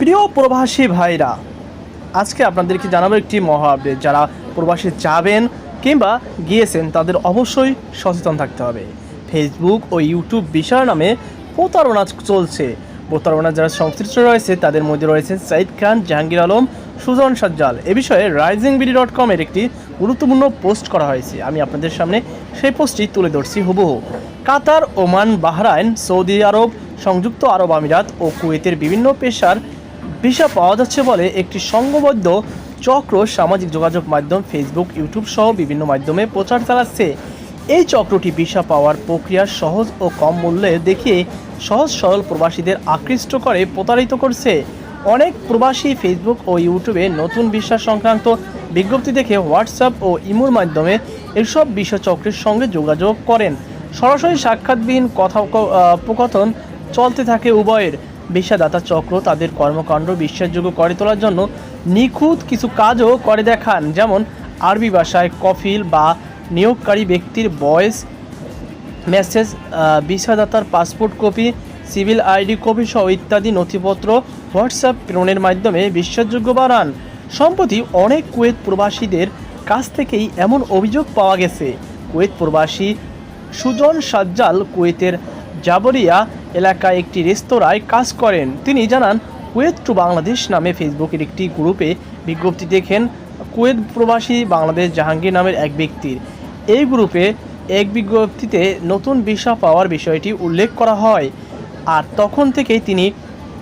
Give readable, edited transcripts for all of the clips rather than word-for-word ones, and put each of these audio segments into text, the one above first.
প্রিয় প্রবাসী ভাইরা, আজকে আপনাদেরকে জানাবো একটি মহা আপডেট। যারা প্রবাসে যাবেন কিংবা গিয়েছেন তাদের অবশ্যই সচেতন থাকতে হবে। ফেসবুক ও ইউটিউব বিষয় নামে প্রতারণা চলছে। প্রতারণা যারা সংশ্লিষ্ট রয়েছে তাদের মধ্যে রয়েছে সাইদ খান, জাহাঙ্গীর আলম, সুজন সাজ্জাল। এ বিষয়ে risingBD.com-এর একটি গুরুত্বপূর্ণ পোস্ট করা হয়েছে। আমি আপনাদের সামনে সেই পোস্টটি তুলে ধরছি হুবহু। কাতার, ওমান, বাহরাইন, সৌদি আরব, সংযুক্ত আরব আমিরাত ও কুয়েতের বিভিন্ন পেশার ভিসা পাওয়া যাচ্ছে বলে একটি সংঘবদ্ধ চক্র সামাজিক যোগাযোগ মাধ্যম ফেসবুক, ইউটিউব সহ বিভিন্ন মাধ্যমে প্রচার চালাচ্ছে। এই চক্রটি ভিসা পাওয়ার প্রক্রিয়া সহজ ও কম মূল্যে দেখিয়ে সহজ সরল প্রবাসীদের আকৃষ্ট করে প্রতারিত করছে। অনেক প্রবাসী ফেসবুক ও ইউটিউবে নতুন ভিসা সংক্রান্ত বিজ্ঞপ্তি দেখে হোয়াটসঅ্যাপ ও ইমোর মাধ্যমে এসব ভিসা চক্রের সঙ্গে যোগাযোগ করেন। সরাসরি সাক্ষাৎবিহীন কথোপকথন চলতে থাকে উভয়ের। ভিসাদাতা চক্র তাদের কর্মকাণ্ড বিশ্বাসযোগ্য করে তোলার জন্য নিখুঁত কিছু কাজও করে দেখান, যেমন আরবি ভাষায় কফিল বা নিয়োগকারী ব্যক্তির ভয়েস মেসেজ, ভিসাদাতার passport copy, civil ID copy সহ ইত্যাদি নথিপত্র হোয়াটসঅ্যাপ প্রেরণের মাধ্যমে বিশ্বাসযোগ্য বাড়ান। সম্প্রতি অনেক কুয়েত প্রবাসীদের কাছ থেকেই এমন অভিযোগ পাওয়া গেছে। কুয়েত প্রবাসী সুজন সাজ্জাল কুয়েতের জাবরিয়া এলাকায় একটি রেস্তোরাঁয় কাজ করেন। তিনি জানান, কুয়েত টু বাংলাদেশ নামে ফেসবুকের একটি গ্রুপে বিজ্ঞপ্তি দেখেন কুয়েত প্রবাসী বাংলাদেশ জাহাঙ্গীর নামের এক ব্যক্তির। এই গ্রুপে এক বিজ্ঞপ্তিতে নতুন ভিসা পাওয়ার বিষয়টি উল্লেখ করা হয়, আর তখন থেকেই তিনি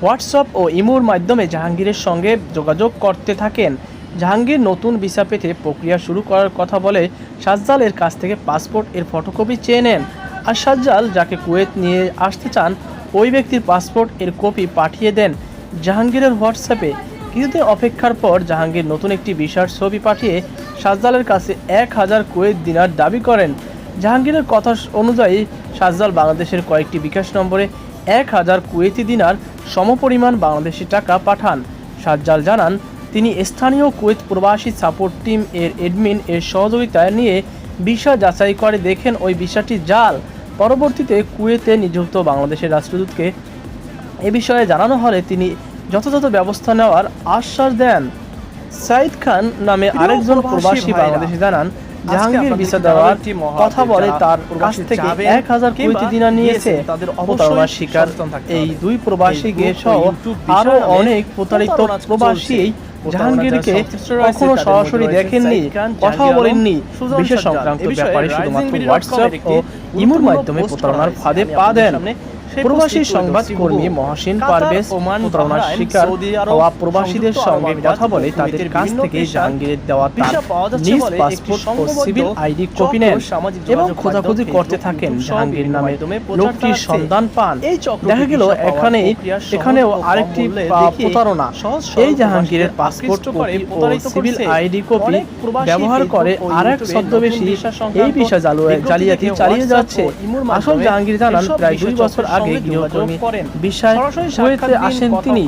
হোয়াটসঅ্যাপ ও ইমোর মাধ্যমে জাহাঙ্গীরের সঙ্গে যোগাযোগ করতে থাকেন। জাহাঙ্গীর নতুন ভিসা পেতে প্রক্রিয়া শুরু করার কথা বলে সাজ্জালের কাছ থেকে পাসপোর্ট এর ফটোকপি চেয়ে নেন, আর সাজ্জাল যাকে কুয়েত নিয়ে আসতে চান ওই ব্যক্তির পাসপোর্ট এর কপি পাঠিয়ে দেন জাহাঙ্গীরের হোয়াটসঅ্যাপে। কিছুদিন অপেক্ষার পর জাহাঙ্গীর নতুন একটি ভিসার ছবি পাঠিয়ে সাজ্জালের কাছে 1000 কুয়েত দিনার দাবি করেন। জাহাঙ্গীরের কথা অনুযায়ী সাজ্জাল বাংলাদেশের কয়েকটি বিকাশ নম্বরে 1000 কুয়েতি দিনার সমপরিমাণ বাংলাদেশি টাকা পাঠান। সাজ্জাল জানান, তিনি স্থানীয় কুয়েত প্রবাসী সাপোর্ট টিম এর অ্যাডমিন এর সহযোগিতায় নিয়ে ভিসা যাচাই করে দেখেন ওই ভিসাটি জাল। পরবর্তীতে কুয়েতে নিযুক্ত বাংলাদেশের রাষ্ট্রদূতকে এ বিষয়ে জানানো হলে তিনি যথাযথ ব্যবস্থা নেওয়ার আশ্বাস দেন। সাইদ খান নামে আরেকজন প্রবাসী বাংলাদেশি জানান, জাহাঙ্গীর ভিসা দেওয়ার কথা বলে তার কাছ থেকে 1000 কুয়েতি দিনার নিয়েছে। প্রতারণার শিকার এই দুই প্রবাসী সহ আরও অনেক প্রতারিত প্রবাসী জাহাঙ্গীরকে কখনো সরাসরি দেখেননি, কথাও বলেননি। বিশেষ সংক্রান্ত ব্যাপারে শুধুমাত্র হোয়াটসঅ্যাপ ও ইমোর মাধ্যমে প্রতারণার ফাঁদে পা দেন। প্রবাসী সংবাদকর্মী মহসিন পারভেজ প্রতারণার শিকার হওয়া প্রবাসীদের সঙ্গে কথা বলে তাদের কাছ থেকে জাহাঙ্গীরের দেওয়া নিজ পাসপোর্ট ও সিভিল আইডি কপি নেন এবং খোঁজাখুঁজি করতে থাকেন। জাহাঙ্গীর নামে লোকটির সন্ধান পান। দেখা গেল এখানেও আরেকটি প্রতারণা। এই জাহাঙ্গীরের পাসপোর্ট ও সিভিল আইডি কপি ব্যবহার করে আরেক ছদ্মবেশী এই ভিসা জালিয়াতি চালিয়ে যাচ্ছে। আসল জাহাঙ্গীর জানান, প্রায় 2 বছর আগে গৃহকর্মী বিষয় কুয়েতে আসেন তিনি।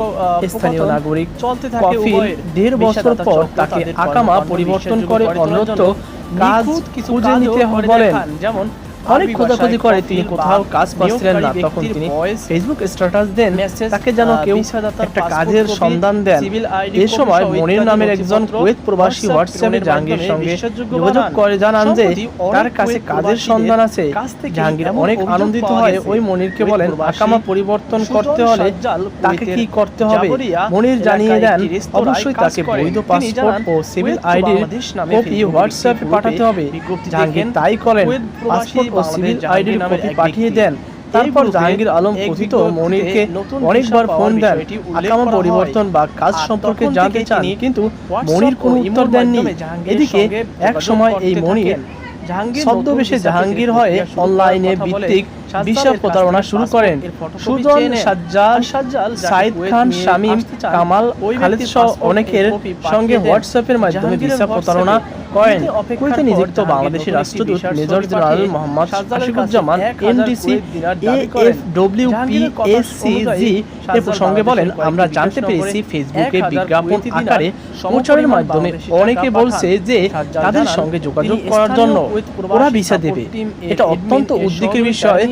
স্থানীয় নাগরিক কফিল 1.5 বছর পর তাকে আকামা পরিবর্তন করে অন্যত্র কাজ খুঁজে নিতে বলেন। যেমন অনেক খোঁজাখুঁজি করে তিনি কোথাও কাজ পাচ্ছিলেন না, তখন তিনি ফেসবুক স্ট্যাটাস দেন তাকে যেন কেউ একটা কাজের সন্ধান দেন। এই সময় মনির নামের একজন কুয়েত প্রবাসী হোয়াটসঅ্যাপে জাহাঙ্গীরের সঙ্গে যোগাযোগ করে জানান যে তার কাছে কাজের সন্ধান আছে। জাহাঙ্গীর অনেক আনন্দিত হয়ে ওই মনিরকে বলেন, আকামা পরিবর্তন করতে হলে তাকে কি করতে হবে। মনির জানিয়ে দেন অবশ্যই তাকে বৈধ পাসপোর্ট ও সিভিল আইডির কপি হোয়াটসঅ্যাপে পাঠাতে হবে। জাহাঙ্গীর তাই করেন, পাসপোর্ট ও সিভিল আইডির কপি পাঠিয়ে দেন। তারপর জাহাঙ্গীর আলম কথিত মনিরকে অনেকবার ফোন দেন, আকামা পরিবর্তন বা কাজ সম্পর্কে জানতে চান, কিন্তু মনির কোনো উত্তর দেননি। এদিকে এক সময় এই মনির ছদ্মবেশে জাহাঙ্গীর হয়ে অনলাইনে ভিত্তিক ভিসা প্রতারণা শুরু করেন। সুজন সাজ্জাল, সাইদ খান, শামীম, কামাল, খালেদ সহ অনেকের সঙ্গে হোয়াটসঅ্যাপের মাধ্যমে ভিসা প্রতারণা করেন। কুয়েতে নিযুক্ত বাংলাদেশের রাষ্ট্রদূত major general Mohammad Ashikuzzaman, NDC, AFWPSCG এ প্রসঙ্গে বলেন, আমরা জানতে পেরেছি ফেসবুকে বিজ্ঞাপন আকারে প্রচারের মাধ্যমে অনেকে বলছে যে তাদের সঙ্গে যোগাযোগ করার জন্য ওরা ভিসা দেবে। এটা অত্যন্ত উদ্বেগের বিষয়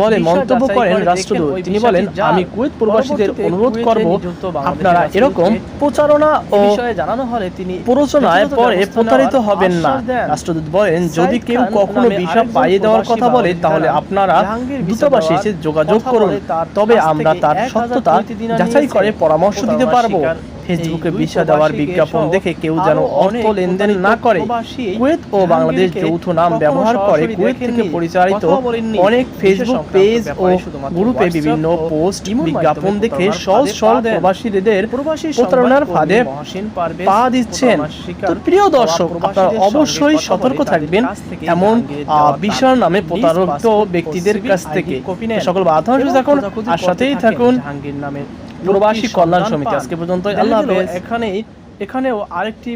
বলে মন্তব্য করেন রাষ্ট্রদূত। তিনি বলেন, আমি কুয়েত প্রবাসীদের অনুরোধ করব, আপনারা এরকম প্রচারণা ও জানানো হলে তিনি প্ররোচনায় পরে প্রতারিত হবেন না। রাষ্ট্রদূত বলেন, যদি কেউ কখনো ভিসা পাইয়ে দেওয়ার কথা বলে তাহলে আপনারা দূতাবাসে এসে যোগাযোগ করুন, তবে আমরা তার সত্যতা যাচাই করে পরামর্শ দিতে পারবো। ফেসবুকে ভিসা দেওয়ার বিজ্ঞাপন দেখে কেউ যেন অর্থ লেনদেন না করে। কুয়েত ও বাংলাদেশ যৌথ নাম ব্যবহার করে কুয়েত থেকে পরিচালিত অনেক ফেসবুক পেজ ও গ্রুপে বিভিন্ন পোস্ট বিজ্ঞাপন দেখে সহজ সরল প্রবাসীদের প্রতারণার ফাঁদে পা দিচ্ছেন। তো প্রিয় দর্শক, আপনারা অবশ্যই সতর্ক থাকবেন এমন ভিসার নামে প্রতারিত ব্যক্তিদের কাছ থেকে। সকল বাধা থাকুন আর সাথেই থাকুন জাহাঙ্গীর নামে প্রবাসী কল্যাণ সমিতি। আজকে পর্যন্ত আল্লাহ হাফেজ। এখানেও আরেকটি